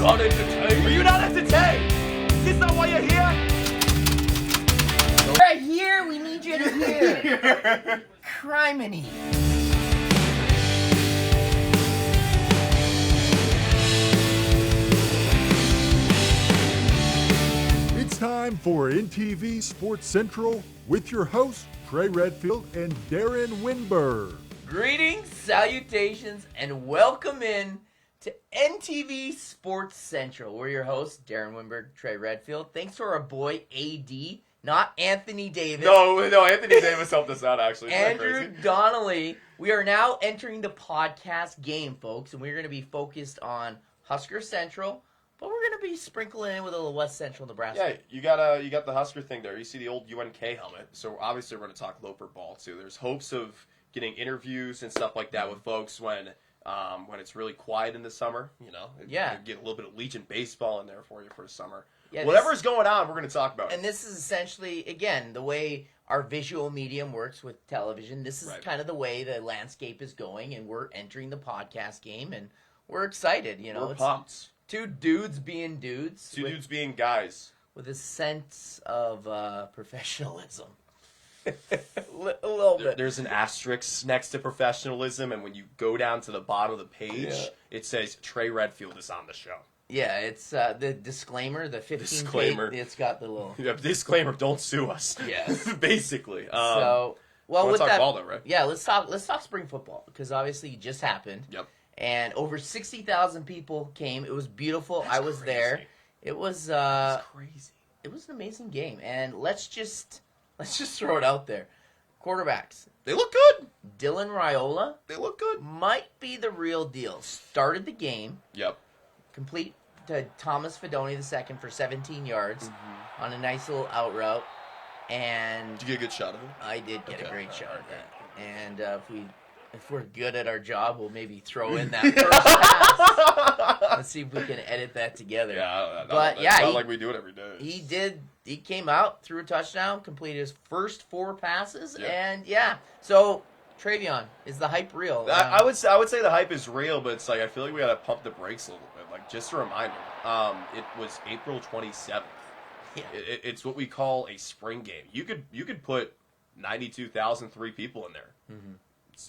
not entertained. Are you not entertained? Is this not why you're here? Right here, we need you to hear. Criminy. It's time for NTV Sports Central with your hosts, Trey Redfield and Darren Winberg. Greetings, salutations, and welcome in to NTV Sports Central. We're your hosts, Darren Winberg, Trey Redfield. Thanks to our boy AD, not Anthony Davis. No, Anthony Davis helped us out, actually. Isn't that Andrew crazy? Donnelly. We are now entering the podcast game, folks, and we're going to be focused on Husker Central, but we're going to be sprinkling in with a little West Central Nebraska. Yeah, you got the Husker thing there. You see the old UNK helmet. So obviously we're going to talk Loper ball too. There's hopes of getting interviews and stuff like that with folks when it's really quiet in the summer. You know, Yeah. get a little bit of Legion baseball in there for you for the summer. Yeah, Whatever's going on, we're going to talk about it. And this is essentially, again, the way our visual medium works with television. This is Right. kind of the way the landscape is going, and we're entering the podcast game, and we're excited. You know, We're it's pumped. two dudes being dudes, Two with, dudes being guys. with a sense of professionalism. A little bit. There's an asterisk next to professionalism, and when you go down to the bottom of the page, Yeah. it says Trey Redfield is on the show. Yeah, it's the disclaimer, the 15 Disclaimer. page. It's got the little. Yeah, disclaimer: don't sue us. Yes. Basically. So, well, let's with talk that, ball, though, right? yeah, let's talk spring football because obviously it just happened. Yep. And over 60,000 people came. It was beautiful. That's I was crazy. there. It was It's crazy. it was an amazing game. And let's just throw it out there. Quarterbacks. They look good. Dylan Raiola They look good. might be the real deal. Started the game, Yep. complete to Thomas Fedoni II for 17 yards on a nice little out route. And Did you get a good shot of him? I did get a Okay. great shot Alright, at that. good. And if we're good at our job, we'll maybe throw in that first pass. Let's see if we can edit that together. Yeah, But, it's yeah, not he- like we do it every day. He came out, threw a touchdown, completed his first 4 passes, Yeah. and yeah. So Travion, is the hype real? I would say the hype is real, but it's like I feel like we gotta pump the brakes a little bit. Like just a reminder, it was April 27th. Yeah. It's what we call a spring game. You could put 92,003 people in there. Mm-hmm.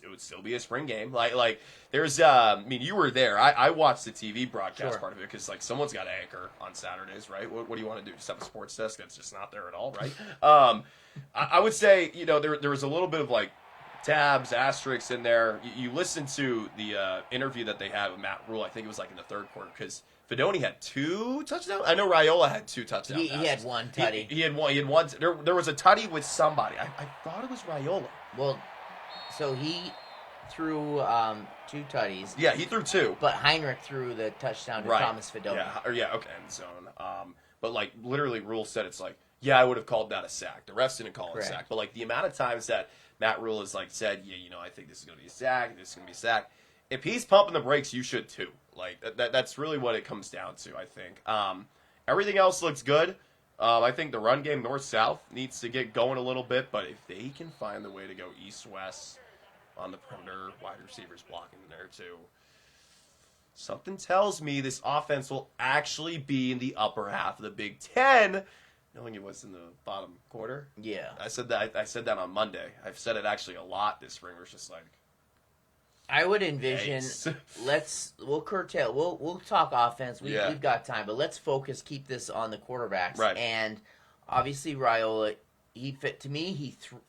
It would still be a spring game. Like there's I mean you were there. I watched the TV broadcast Sure. part of it because like someone's got to anchor on Saturdays, right? What do you want to do? Just have a sports desk that's just not there at all, right? I would say there was a little bit of like tabs, asterisks in there. You listen to the interview that they had with Matt Rule. I think it was like in the third quarter because Fedoni had 2 touchdowns. I know Raiola had 2 touchdowns. He had one tutty. He had one. He had one. There was a tutty with somebody. I thought it was Raiola. Well, so he threw 2 tutties. Yeah, he threw 2. But Heinrich threw the touchdown to Thomas Fedoni. Okay, end zone. But like literally, Rule said it's like, yeah, I would have called that a sack. The refs didn't call it Correct. a sack, but like the amount of times that Matt Rule has like said, yeah, I think this is going to be a sack. This is going to be a sack. If he's pumping the brakes, you should too. Like that's really what it comes down to. I think everything else looks good. I think the run game north-south needs to get going a little bit, but if they can find the way to go east-west on the perimeter, wide receivers blocking in there too. Something tells me this offense will actually be in the upper half of the Big Ten, knowing it was in the bottom quarter. Yeah. I said that on Monday. I've said it actually a lot this spring. Where it's just like, I would envision. Yikes. We'll curtail. We'll talk offense. Yeah. We've got time, but let's keep this on the quarterbacks. Right. And obviously Raiola, he fit to me.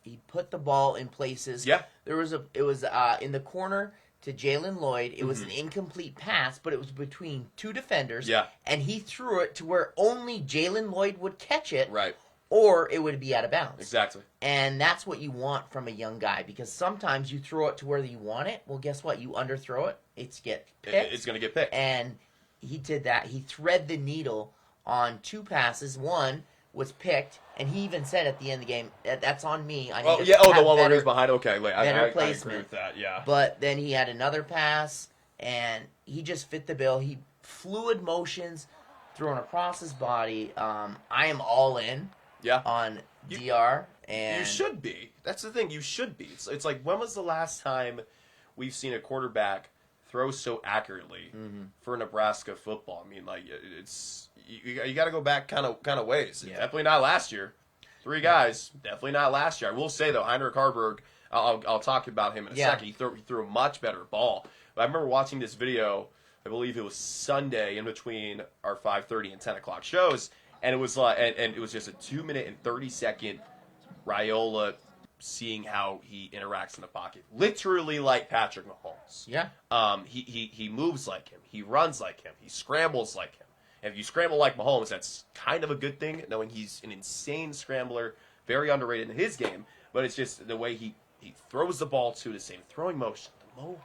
He put the ball in places. Yeah. It was in the corner to Jalen Lloyd. It was an incomplete pass, but it was between 2 defenders. Yeah. And he threw it to where only Jalen Lloyd would catch it. right, Or it would be out of bounds. exactly. And that's what you want from a young guy, because sometimes you throw it to where you want it. Well, guess what? You underthrow it. It's picked. It's going to get picked. And he did that. He threaded the needle on 2 passes. One was picked, and he even said at the end of the game, "That's on me. I need to the have one where better, he's behind. Okay, wait, I agree placement." with that. Yeah. But then he had another pass, and he just fit the bill. He fluid motions thrown across his body. I am all in. Yeah. On DR, and You should be. That's the thing. You should be. It's like, when was the last time we've seen a quarterback throws so accurately for Nebraska football. I mean, like it's you got to go back kind of ways. Yeah. Definitely not last year. 3 guys, definitely not last year. I will say though, Heinrich Harburg. I'll talk about him in a second. He threw a much better ball. But I remember watching this video. I believe it was Sunday in between our 5:30 and 10 o'clock shows, and it was and it was just a 2-minute and 30-second Raiola seeing how he interacts in the pocket, literally like Patrick Mahomes. Yeah. He moves like him. He runs like him. He scrambles like him. And if you scramble like Mahomes, that's kind of a good thing, knowing he's an insane scrambler, very underrated in his game. But it's just the way he throws the ball to the same throwing motion, the mohawk,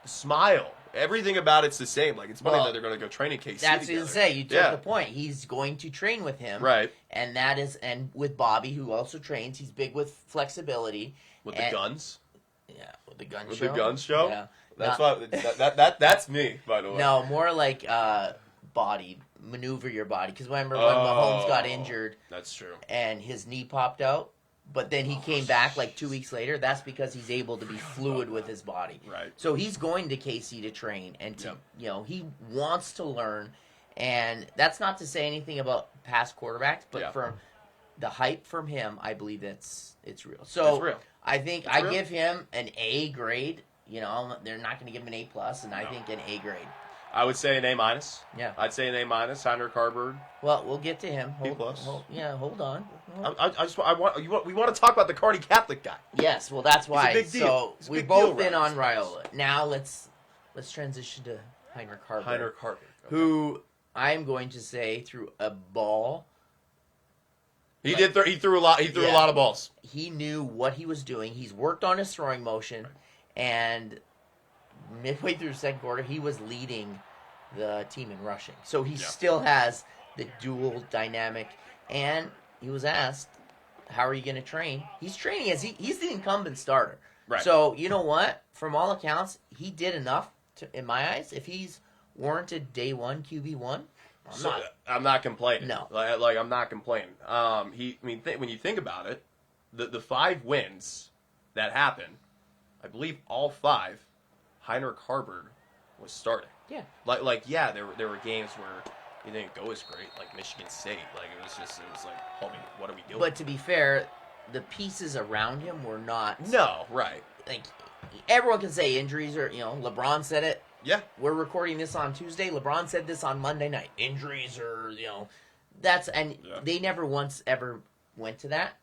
the smile. Everything about it's the same. Like, it's funny that they're going to go train in KC That's together. to say. You took the point. He's going to train with him. Right. And with Bobby, who also trains. He's big with flexibility. With the guns. Yeah, with the gun With show. the gun show. Yeah. That's me, by the way. No, more like body. Maneuver your body. Because remember when Mahomes got injured. That's true. And his knee popped out. But then he came back like 2 weeks later. That's because he's able to be fluid with his body. Right. So he's going to KC to train, and he wants to learn. And that's not to say anything about past quarterbacks, but from the hype from him, I believe it's real. So it's real. I think I give him an A grade. They're not going to give him an A plus, and I think an A grade. I would say an A minus. Yeah. I'd say an A minus. Heinrich Harburg. Well, we'll get to him. B plus. Hold on. We want to talk about the Cardi Catholic guy. Yes, well, that's why. It's a big deal. So we've both been on Raiola. Now let's transition to Heinrich Harburg. Heinrich Harburg, who I'm going to say threw a ball. He threw a lot. He threw a lot of balls. He knew what he was doing. He's worked on his throwing motion, and midway through the second quarter, he was leading the team in rushing. So he still has the dual dynamic. And he was asked, how are you going to train? He's training as he's the incumbent starter. Right. So, you know what? From all accounts, he did enough, in my eyes. If he's warranted day one, QB1, I'm not complaining. No. Like I'm not complaining. When you think about it, the 5 wins that happened, I believe all 5, Heinrich Harburg was starting. Yeah. There were games where it didn't go as great, like Michigan State. Like it was like, homie, what are we doing? But to be fair, the pieces around him were not. No, right. Like, everyone can say injuries are, LeBron said it. Yeah. We're recording this on Tuesday. LeBron said this on Monday night. Injuries are, they never once ever went to that.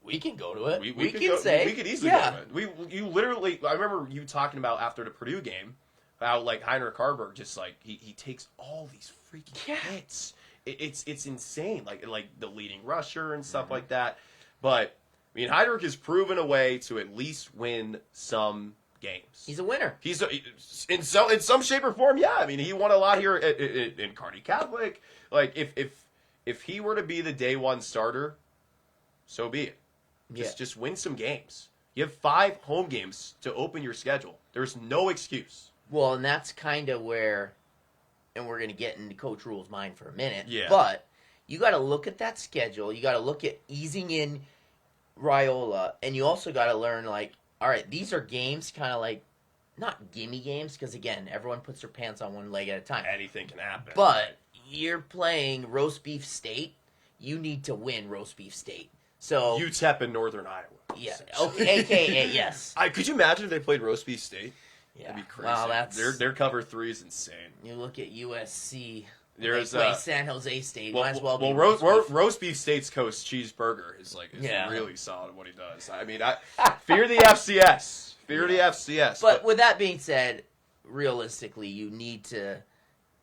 We can go to it. We could easily go to it. You literally, I remember you talking about after the Purdue game, how like Heinrich Harburg just like he takes all these freaking hits. It's insane. Like the leading rusher and stuff like that. But I mean, Heinrich has proven a way to at least win some games. He's a winner. He's in some shape or form. Yeah, I mean, he won a lot here in Cardi Catholic. Like if he were to be the day one starter, so be it. Just win some games. You have 5 home games to open your schedule. There's no excuse. Well, and that's kind of where, and we're going to get into Coach Rule's mind for a minute. Yeah. But you got to look at that schedule. You got to look at easing in Raiola, and you also got to learn, like, all right, these are games kind of like, not gimme games, because, again, everyone puts their pants on one leg at a time. Anything can happen. But you're playing Roast Beef State. You need to win Roast Beef State. So UTEP in Northern Iowa. Yeah. Okay. AKA yes. Could you imagine if they played Roast Beef State? Yeah. That'd be crazy. Well, their cover 3 is insane. You look at USC. There's they play San Jose State. Well, might as well be Roast Beef State's coach Cheeseburger is Yeah. really solid at what he does. I mean, fear the FCS. Fear the FCS. But with that being said, realistically, you need to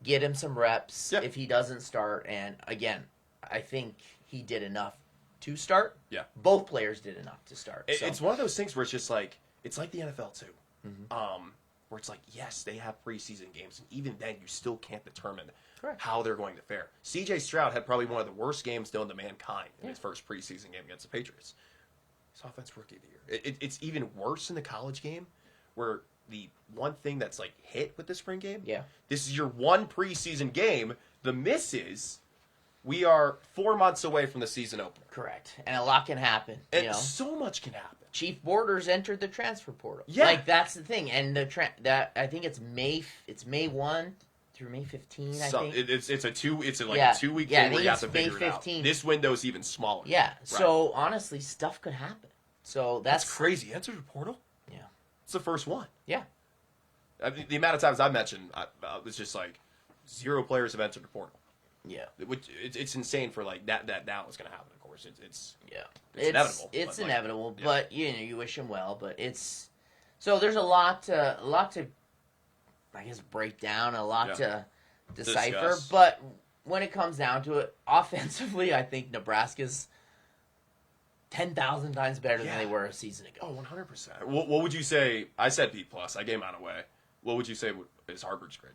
get him some reps if he doesn't start. And again, I think he did enough to start. Yeah. Both players did enough to start. It's one of those things where it's just like, it's like the NFL too. Mm-hmm. Where it's like, yes, they have preseason games, and even then you still can't determine Correct. how they're going to fare. C.J. Stroud had probably one of the worst games known to mankind in his first preseason game against the Patriots. He's Offensive Rookie of the Year. It's even worse in the college game, where the one thing that's like hit with the spring game, Yeah. this is your one preseason game. The miss is we are 4 months away from the season opener. Correct. And a lot can happen. And you know? so much can happen. Chief Borders entered the transfer portal. Yeah. Like, that's the thing. And that I think it's May 1 through May 15, I think. It's a 2-week I thing where think you have it's to May figure it out. 15th. This window's even smaller. Yeah. Right. So, honestly, stuff could happen. So, That's crazy. Enter the portal? Yeah. It's the first one. Yeah. I mean, the amount of times I mentioned, it's just like 0 players have entered the portal. Yeah. Which it's insane for like that now is going to happen. Of course, it's It's inevitable. It's but, inevitable, yeah. but you wish him well. But it's so there's a lot to I guess break down, a lot to decipher. Discuss. But when it comes down to it, offensively, I think Nebraska's 10,000 times better than they were a season ago. Oh, 100%. What would you say? I said B+. I gave mine away. What would you say is Harvard's grade?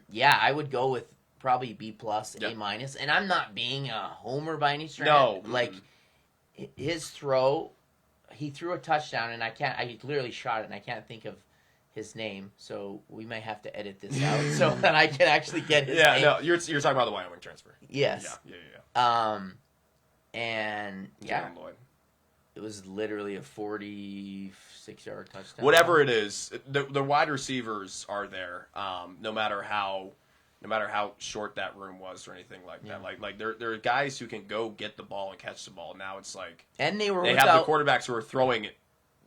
Yeah, I would go with probably B+, Yep. A-, and I'm not being a homer by any stretch. No. Like, his throw, he threw a touchdown, and I literally shot it, and I can't think of his name, so we might have to edit this out so that I can actually get his name. No, you're talking about the Wyoming transfer. Yes. Yeah. And, Jalen Lloyd. it was literally a 46-yard touchdown. Whatever it is, the wide receivers are there. No matter how short that room was or anything like that. Like there are guys who can go get the ball and catch the ball. Now it's like And they have the quarterbacks who are throwing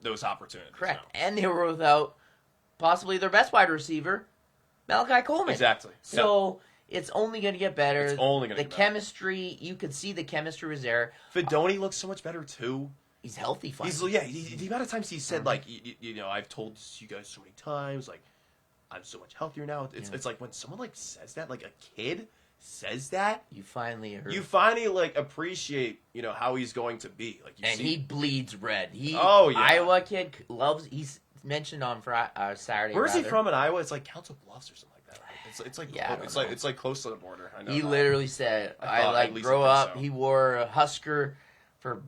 those opportunities. Correct. now. And they were without possibly their best wide receiver, Malachi Coleman. Exactly. So it's only going to get better. It's only going to get better. The chemistry, you could see the chemistry was there. Fedoni looks so much better too. He's healthy finally. The amount of times he said like I've told you guys so many times like I'm so much healthier now. It's like when someone like says that, like a kid says that, You finally heard. you finally like appreciate how he's going to be. Like He bleeds red. Iowa kid he's mentioned on Saturday. Where is he from in Iowa? It's like Council Bluffs or something like that. Right? It's like I don't know. it's like close to the border. I know. He literally said, I thought at least grow I think up. so. He wore a Husker for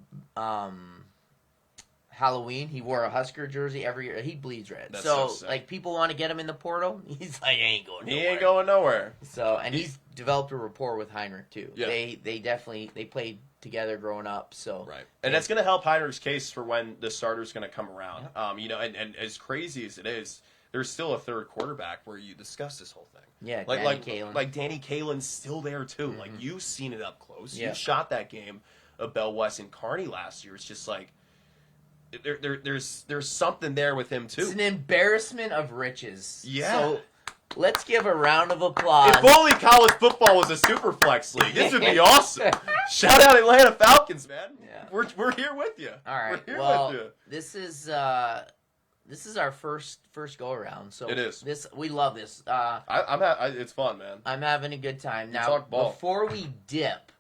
Halloween. He wore a Husker jersey every year. He bleeds red. That's So so sick. like people want to get him in the portal. He's like, I ain't going nowhere. He ain't going nowhere. So and he's developed a rapport with Heinrich too. Yeah. They definitely played together growing up. So Right, and that's going to help Heinrich's case for when the starter's going to come around. And as crazy as it is, there's still a third quarterback where you discuss this whole thing. Yeah, like Danny Kaelin. like Danny Kaelin's still there too. Like you've seen it up close. Yeah. You shot that game of Bell West and Kearney last year. It's just like there's something there with him too. It's an embarrassment of riches. Yeah. So let's give a round of applause. If only college football was a super flex league, this would be awesome. Shout out Atlanta Falcons, man. Yeah. We're here with you. All right. We're here Well, with you. this is our first go around. So It is. We love this. It's fun, man. I'm having a good time. Now, talk ball. before we dip,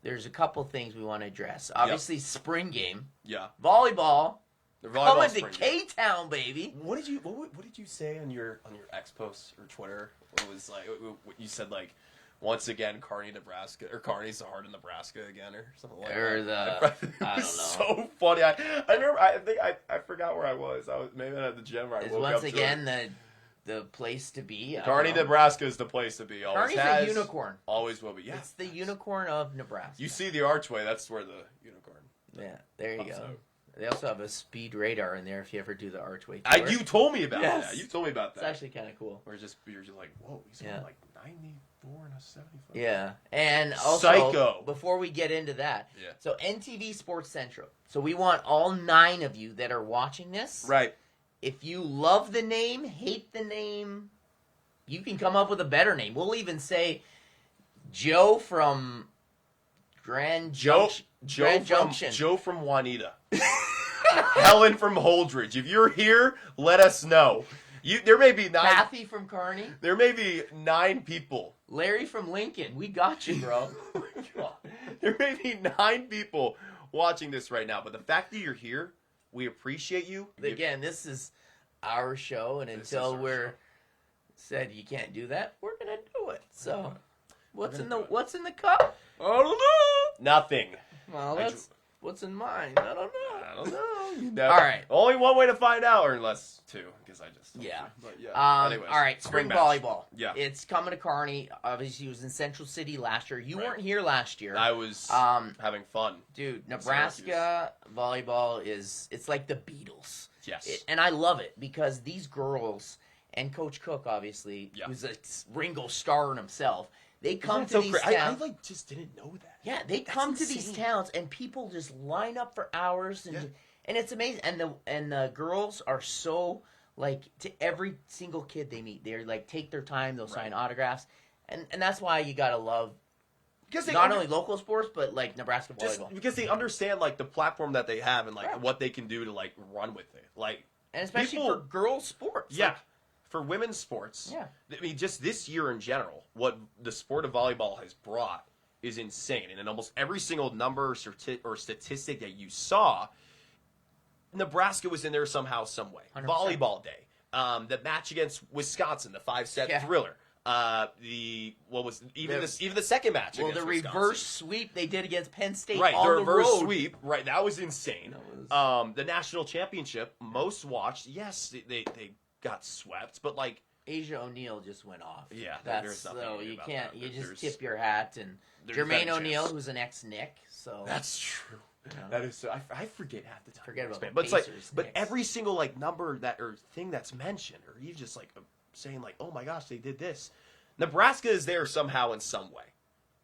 there's a couple things we want to address. Obviously, spring game, Yeah. volleyball, The volleyball coming to spring game. K-Town, baby. What did you say on your X post or Twitter? It was like you said like once again Kearney, Nebraska, or Kearney's the heart of Nebraska again, or something like Or that. the- It I was don't know. so funny. I remember. I think I forgot where I was. I was maybe at the gym. Where I Is woke once up to again it. the place to be. I don't Kearney, know. Nebraska is the place to be. Always Kearney's has, a unicorn. Always will be. Yeah, It's the unicorn of Nebraska. You see the archway. That's where the unicorn. Yeah, there you pops go. out. They also have a speed radar in there if you ever do the archway tour. You told me about Yes. that. You told me about It's that. actually kind of cool. Where you're just like, whoa, he's Yeah. going like 94 and a 75. Yeah, and also Psycho. before we get into that, Yeah. so NTV Sports Central. So we want all 9 of you that are watching this. Right. If you love the name, hate the name, you can come up with a better name. We'll even say Joe from Grand Junction. Joe from Juanita. Helen from Holdridge. If you're here, let us know. There may be 9. Kathy from Kearney. There may be 9 people. Larry from Lincoln. We got you, bro. There may be 9 people watching this right now, but the fact that you're here, we appreciate you. Again, this is our show, and This until is our we're show. said you can't do that, we're gonna do it. So, what's in gonna the do it. what's in the cup? I don't know. Nothing. Well, I that's what's in mine. I don't know. I don't know. All right. Only one way to find out, or unless two, because I just told Yeah. you. But yeah. Anyways, all right, spring match. volleyball. Yeah. It's coming to Kearney. Obviously, it was in Central City last year. You Right. weren't here last year. I was having fun. Dude, Nebraska volleyball it's like the Beatles. Yes. And I love it because these girls and Coach Cook, obviously, Yeah. who's a Ringo Starr in himself, they come Isn't to that so these crazy? towns. I just didn't know that. Yeah, they That's come to insane. these towns and people just line up for hours and Yeah. and it's amazing. And the girls are so like to every single kid they meet, they're like take their time, they'll sign autographs. And that's why you gotta love Because they not only local sports but like Nebraska volleyball. because they understand like the platform that they have and like what they can do to like run with it. Like And especially people- for girls sports. yeah. Like, For women's sports, Yeah. I mean, just this year in general, what the sport of volleyball has brought is insane. And in almost every single number or statistic that you saw, Nebraska was in there somehow, some way. 100%. Volleyball day, the match against Wisconsin, the 5-set thriller. Even the second match? well, against the Wisconsin. reverse sweep they did against Penn State Right, on the the reverse road. sweep. Right, that was insane. The national championship, most watched. Yes, they got swept, but like. Asia O'Neal just went off. Yeah, that's there's nothing so to do you about can't. that. You just There's- tip your hat and there's Jermaine not a O'Neal, chance. who's an ex-Nick. So That's true. That is so. I forget half the time. Forget about the but it's like, Pacers, but Knicks. every single like number that or thing that's mentioned, or you just like saying like, oh my gosh, they did this. Nebraska is there somehow in some way,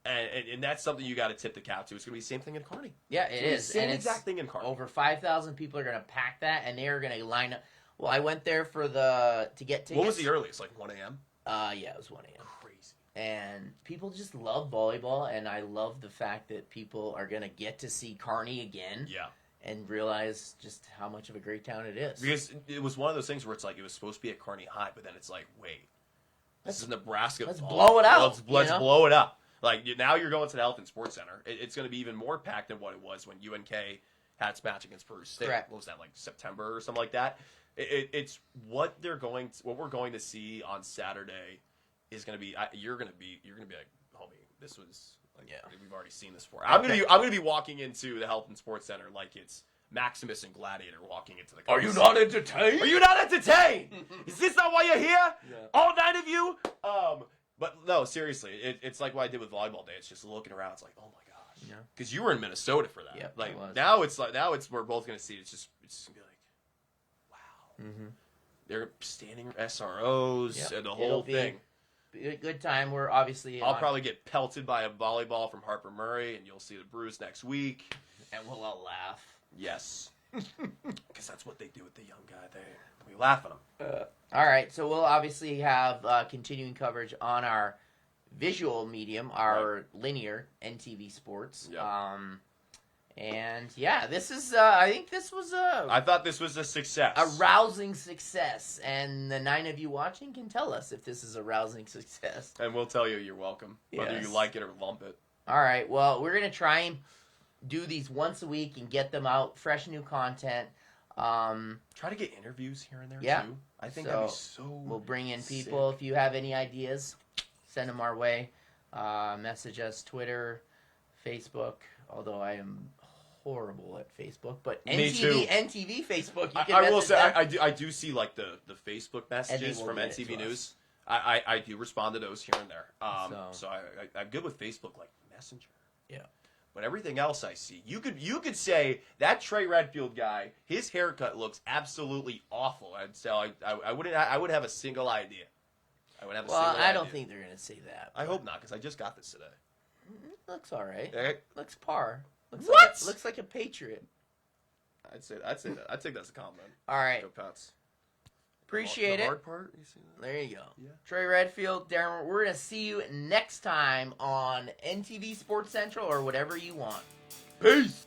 and that's something you got to tip the cap to. It's gonna be the same thing in Kearney. yeah, it is. Same and exact it's thing in Kearney. over 5,000 people are going to pack that, and they are going to line up. Well, I went there to get tickets. What was the earliest? Like 1 a.m. Yeah, it was 1 a.m. Crazy. And people just love volleyball, and I love the fact that people are going to get to see Kearney again. Yeah. And realize just how much of a great town it is. Because it was one of those things where it's like it was supposed to be at Kearney High, but then it's like, wait, this is Nebraska. let's blow it out, Let's you know? blow it up. Like now you're going to the Health and Sports Center. It's going to be even more packed than what it was when UNK had its match against Peru State. Correct. What was that, like September or something like that? It's what we're going to see on Saturday is going to be. You're going to be like, homie, this was. Like, Yeah. we've already seen this before. I'm gonna be walking into the Health and Sports Center like it's Maximus and Gladiator walking into the. Are you not entertained? Are you not entertained? Is this not why you're here? Yeah. All 9 of you? But no, seriously, it's like what I did with volleyball day. It's just looking around. It's like, oh my gosh, Yeah. because you were in Minnesota for that. Yep, like I was. now it's we're both gonna see it. It's just gonna be like, wow. Mm-hmm. They're standing SROs Yep. and the It'll whole be thing. Good time. We're obviously I'll probably get pelted by a volleyball from Harper Murray, and you'll see the Bruise next week. and we'll all laugh. Yes, because that's what they do with the young guy. We laugh at them. All right, so we'll obviously have continuing coverage on our visual medium, our linear NTV Sports. Yeah. And yeah, this is. I think this was I thought this was a success. a rousing success, and the 9 of you watching can tell us if this is a rousing success. And we'll tell you you're welcome, whether Yes. you like it or lump it. All right, well, we're gonna try and do these once a week and get them out, fresh new content. Try to get interviews here and there, Yeah. too. I think So, that'd be so We'll bring in people. sick. If you have any ideas, send them our way. Message us Twitter, Facebook. Although I am horrible at Facebook, but Me too. NTV Facebook. You can I will message say, them. I do see, like, the Facebook messages will from get it NTV to us. News. I do respond to those here and there. So- So I'm good with Facebook, like Messenger. Yeah. But everything else I see, you could say that Trey Redfield guy, his haircut looks absolutely awful. I'd say I wouldn't have a single idea. I would have a Well, single I don't idea. think they're gonna say that. I hope not, because I just got this today. Looks all right. Eh, Looks par. Looks What? looks like a Patriot. I'd say that. I'd take that as a compliment. All right. Go Pats. Appreciate the it. hard part, you see that? There you go. Yeah. Trey Redfield, Darren, we're going to see you next time on NTV Sports Central or whatever you want. Peace.